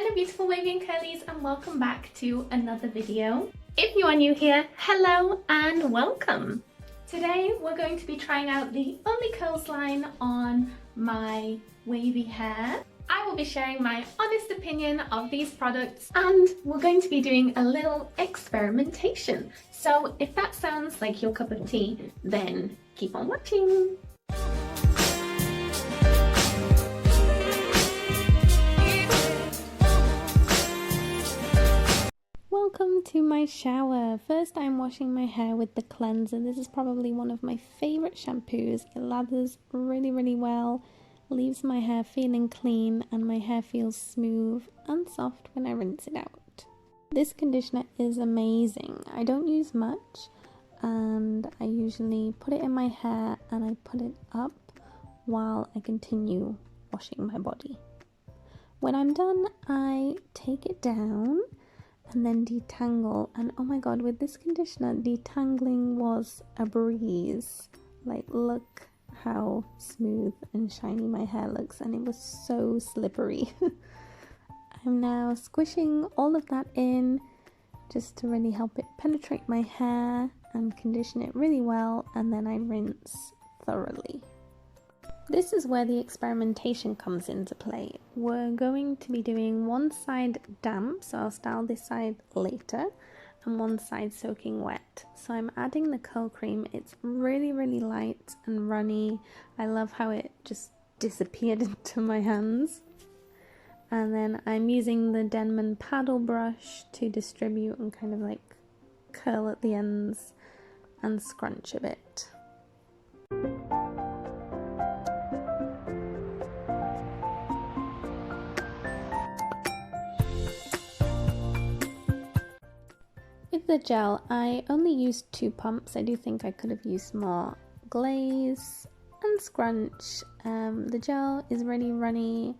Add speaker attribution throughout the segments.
Speaker 1: Hello beautiful wavy and curlies, and welcome back to another video. If you are new here, hello and welcome. Today we're going to be trying out the Only Curls line on my wavy hair. I will be sharing my honest opinion of these products and we're going to be doing a little experimentation. So if that sounds like your cup of tea, then keep on watching. Welcome to my shower. First I'm washing my hair with the cleanser. This is probably one of my favourite shampoos. It lathers really well, leaves my hair feeling clean, and my hair feels smooth and soft when I rinse it out. This conditioner is amazing. I don't use much and I usually put it in my hair and I put it up while I continue washing my body. When I'm done, I take it down and then detangle, and oh my god, with this conditioner detangling was a breeze. Like, look how smooth and shiny my hair looks, and it was so slippery. I'm now squishing all of that in just to really help it penetrate my hair and condition it really well, and then I rinse thoroughly. This is where the experimentation comes into play. We're going to be doing one side damp, so I'll style this side later, and one side soaking wet. So I'm adding the curl cream. It's really light and runny. I love how it just disappeared into my hands. And then I'm using the Denman paddle brush to distribute and kind of like curl at the ends and scrunch a bit. With the gel, I only used 2 pumps. I do think I could have used more. Glaze and scrunch. The gel is really runny.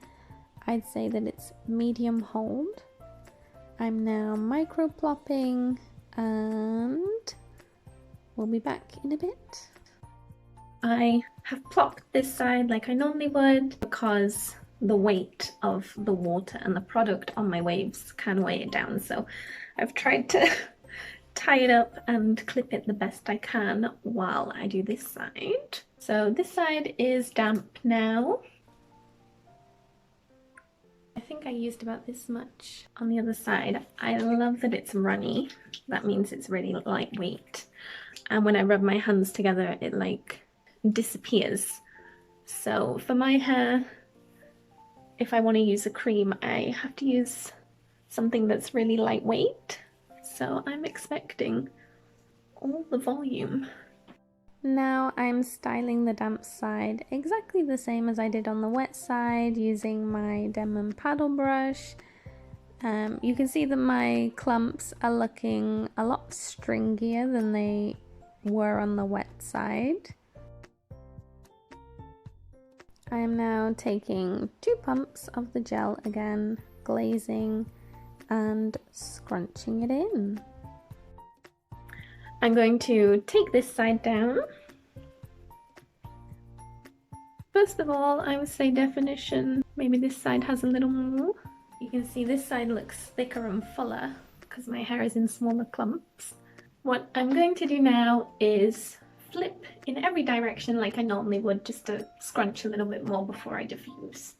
Speaker 1: I'd say that it's medium hold. I'm now micro plopping and we'll be back in a bit. I have plopped this side like I normally would because the weight of the water and the product on my waves can weigh it down. So I've tried to tie it up and clip it the best I can while I do this side. So this side is damp now. I think I used about this much on the other side. I love that it's runny. That means it's really lightweight. And when I rub my hands together, it like disappears. So for my hair, if I want to use a cream, I have to use something that's really lightweight. So I'm expecting all the volume. Now I'm styling the damp side exactly the same as I did on the wet side, using my Denman paddle brush. You can see that my clumps are looking a lot stringier than they were on the wet side. I am now taking 2 pumps of the gel again, glazing and scrunching it in. I'm going to take this side down. First of all, I would say definition. Maybe this side has a little more. You can see this side looks thicker and fuller because my hair is in smaller clumps. What I'm going to do now is flip in every direction like I normally would, just to scrunch a little bit more before I diffuse.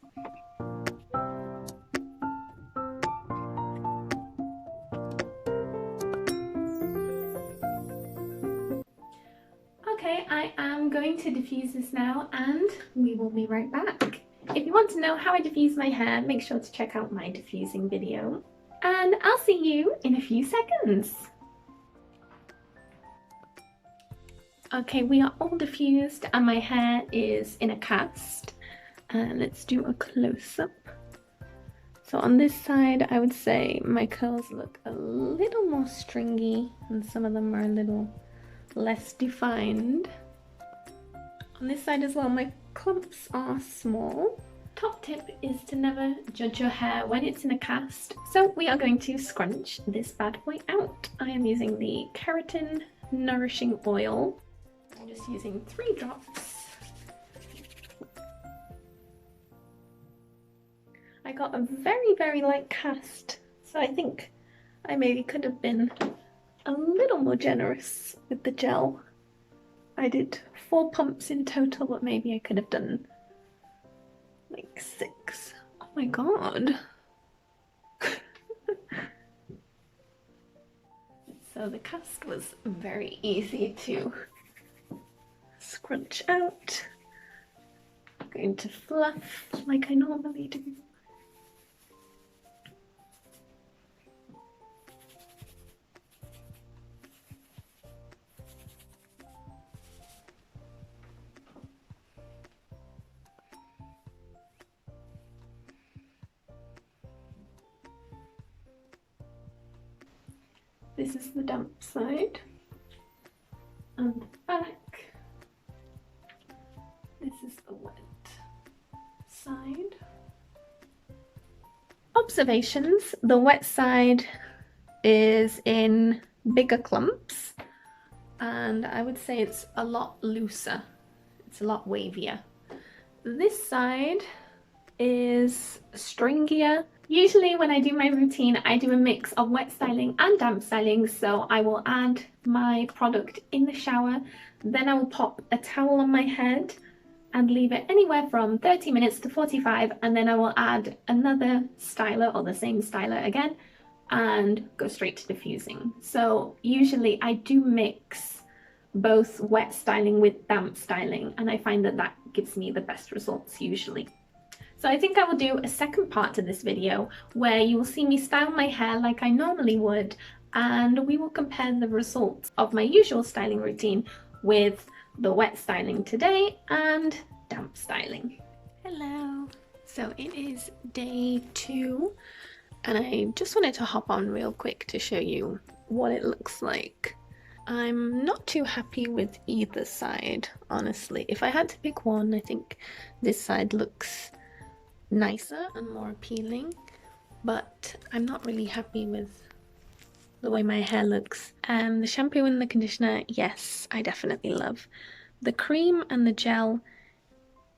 Speaker 1: Okay, I am going to diffuse this now and we will be right back. If you want to know how I diffuse my hair, make sure to check out my diffusing video. And I'll see you in a few seconds. Okay, we are all diffused and my hair is in a cast. Let's do a close-up. So on this side, I would say my curls look a little more stringy and some of them are a little less defined. On this side as well, my clumps are small. Top tip is to never judge your hair when it's in a cast. So we are going to scrunch this bad boy out. I am using the Kerotin Nourishing Oil. I'm just using 3 drops. I got a very light cast, so I think I maybe could have been a little more generous with the gel. I did 4 pumps in total, but maybe I could have done like 6. Oh my god. So the cast was very easy to scrunch out. I'm going to fluff like I normally do. This is the damp side, and the back. This is the wet side. Observations: the wet side is in bigger clumps, and I would say it's a lot looser. It's a lot wavier. This side is stringier. Usually when I do my routine, I do a mix of wet styling and damp styling. So I will add my product in the shower, then I will pop a towel on my head and leave it anywhere from 30 minutes to 45, and then I will add another styler or the same styler again and go straight to diffusing. So usually I do mix both wet styling with damp styling, and I find that that gives me the best results usually. So I think I will do a second part to this video where you will see me style my hair like I normally would, and we will compare the results of my usual styling routine with the wet styling today and damp styling. Hello! So it is day 2, and I just wanted to hop on real quick to show you what it looks like. I'm not too happy with either side, honestly. If I had to pick one, I think this side looks nicer and more appealing, but I'm not really happy with the way my hair looks. The shampoo and the conditioner, yes, I definitely love. The cream and the gel,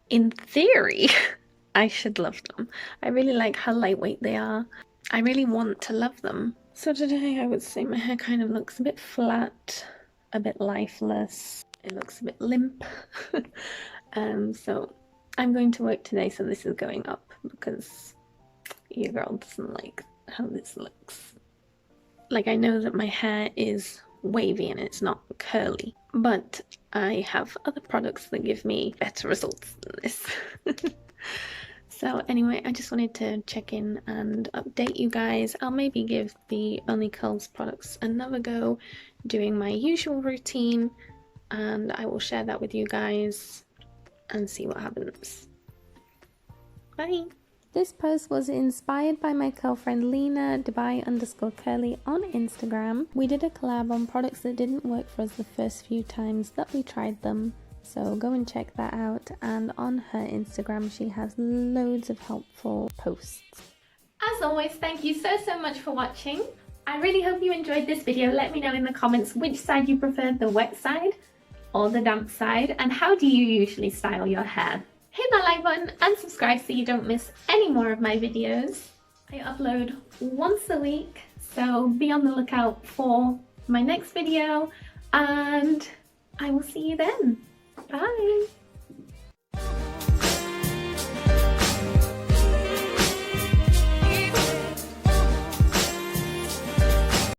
Speaker 1: in theory, I should love them. I really like how lightweight they are. I really want to love them. So today I would say my hair kind of looks a bit flat, a bit lifeless. It looks a bit limp. So I'm going to work today, so this is going up because your girl doesn't like how this looks. Like, I know that my hair is wavy and it's not curly, but I have other products that give me better results than this. So anyway, I just wanted to check in and update you guys. I'll maybe give the Only Curls products another go, doing my usual routine, and I will share that with you guys and see what happens. Bye! This post was inspired by my girlfriend Lena, Dubai_curly on Instagram. We did a collab on products that didn't work for us the first few times that we tried them. So go and check that out, and on her Instagram she has loads of helpful posts. As always, thank you so much for watching. I really hope you enjoyed this video. Let me know in the comments which side you prefer, the wet side or the damp side, and how do you usually style your hair. Hit that like button and subscribe so you don't miss any more of my videos. I upload once a week, so be on the lookout for my next video, and I will see you then. Bye!